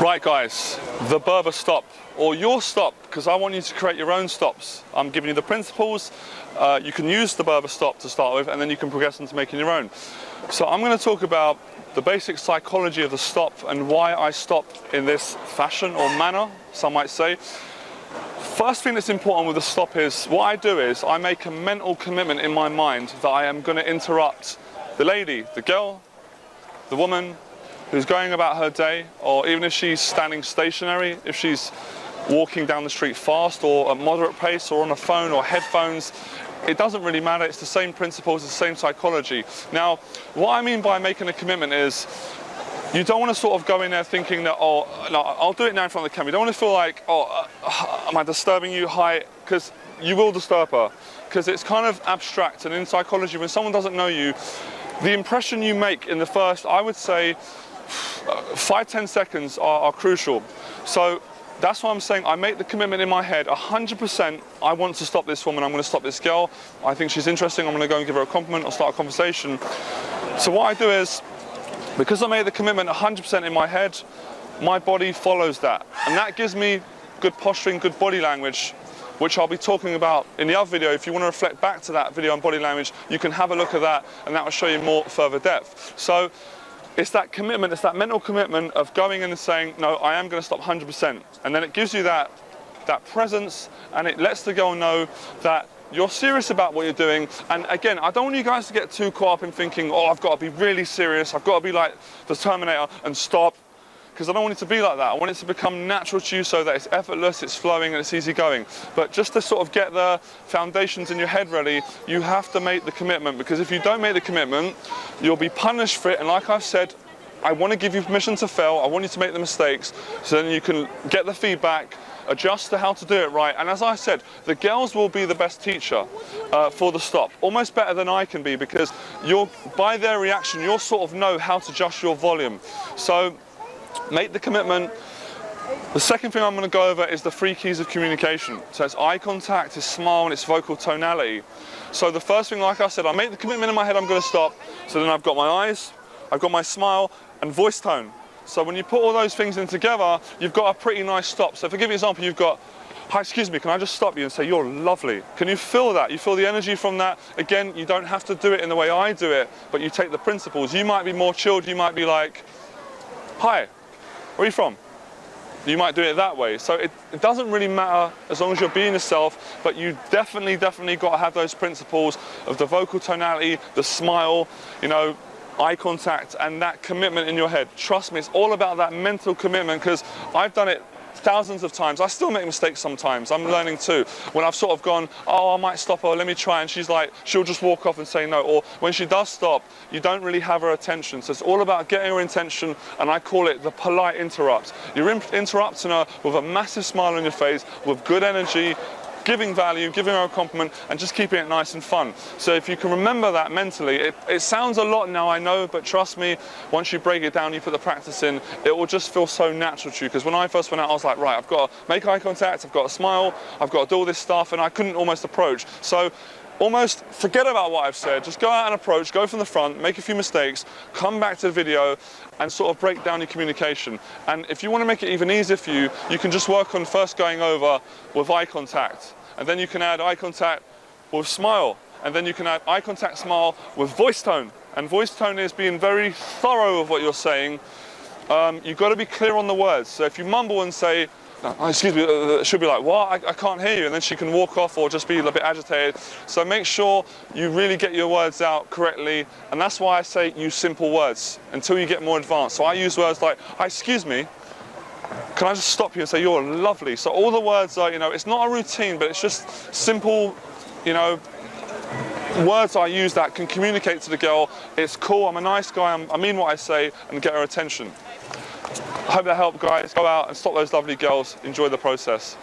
Right guys, the Berba stop, or your stop, because I want you to create your own stops. I'm giving you the principles. You can use the Berba stop to start with, and then you can progress into making your own. So I'm going to talk about the basic psychology of the stop and why I stop in this fashion or manner, some might say. First thing that's important with the stop is, what I do is I make a mental commitment in my mind that I am going to interrupt the lady, the girl, the woman who's going about her day, or even if she's standing stationary, if she's walking down the street fast or at moderate pace or on a phone or headphones, it doesn't really matter. It's the same principles, the same psychology. Now, what I mean by making a commitment is you don't want to sort of go in there thinking that, oh, no, I'll do it now in front of the camera. You don't want to feel like, oh, am I disturbing you? Hi, because you will disturb her, because it's kind of abstract. And in psychology, when someone doesn't know you, the impression you make in the first, I would say, 5-10 seconds are crucial. So that's why I'm saying I make the commitment in my head 100%. I want to stop this woman, I'm going to stop this girl, I think she's interesting, I'm going to go and give her a compliment or start a conversation. So what I do is, because I made the commitment 100% in my head, my body follows that, and that gives me good posturing, good body language, which I'll be talking about in the other video. If you want to reflect back to that video on body language, you can have a look at that, and that will show you more further depth. So it's that commitment, it's that mental commitment of going in and saying, no, I am going to stop 100%. And then it gives you that presence, and it lets the girl know that you're serious about what you're doing. And again, I don't want you guys to get too caught up in thinking, oh, I've got to be really serious, I've got to be like the Terminator and stop. Because I don't want it to be like that. I want it to become natural to you so that it's effortless, it's flowing, and it's easy going. But just to sort of get the foundations in your head ready, you have to make the commitment, because if you don't make the commitment, you'll be punished for it. And like I've said, I want to give you permission to fail. I want you to make the mistakes so then you can get the feedback, adjust to how to do it right. And as I said, the girls will be the best teacher for the stop, almost better than I can be, because by their reaction, you'll sort of know how to adjust your volume. So make the commitment. The second thing I'm going to go over is the 3 keys of communication. So it's eye contact, it's smile, and it's vocal tonality. So the first thing, like I said, I make the commitment in my head, I'm going to stop. So then I've got my eyes, I've got my smile, and voice tone. So when you put all those things in together, you've got a pretty nice stop. So if I give you an example, you've got, hi, excuse me, can I just stop you and say, you're lovely? Can you feel that? You feel the energy from that? Again, you don't have to do it in the way I do it, but you take the principles. You might be more chilled, you might be like, hi, where are you from? You might do it that way. So it doesn't really matter as long as you're being yourself, but you definitely got to have those principles of the vocal tonality, the smile, you know, eye contact, and that commitment in your head. Trust me, it's all about that mental commitment, because I've done it thousands of times. I still make mistakes sometimes. I'm learning too. When I've sort of gone, oh, I might stop her, let me try, and she's like, she'll just walk off and say no. Or when she does stop, you don't really have her attention. So it's all about getting her attention, and I call it the polite interrupt. You're interrupting her with a massive smile on your face, with good energy, giving value, giving her a compliment, and just keeping it nice and fun. So if you can remember that mentally, it sounds a lot now, I know, but trust me, once you break it down, you put the practice in, it will just feel so natural to you. Because when I first went out, I was like, right, I've got to make eye contact, I've got to smile, I've got to do all this stuff, and I couldn't almost approach. So almost forget about what I've said, just go out and approach, go from the front, make a few mistakes, come back to the video, and sort of break down your communication. And if you want to make it even easier for you, you can just work on first going over with eye contact, and then you can add eye contact with smile, and then you can add eye contact, smile with voice tone. And voice tone is being very thorough of what you're saying. You've got to be clear on the words. So if you mumble and say, oh, excuse me, she'll be like, what? I can't hear you. And then she can walk off or just be a bit agitated. So make sure you really get your words out correctly. And that's why I say use simple words until you get more advanced. So I use words like, hi, excuse me, can I just stop you and say, you're lovely? So all the words are, you know, it's not a routine, but it's just simple, you know, words I use that can communicate to the girl, it's cool, I'm a nice guy, I mean what I say, and get her attention. I hope that helped, guys. Go out and stop those lovely girls. Enjoy the process.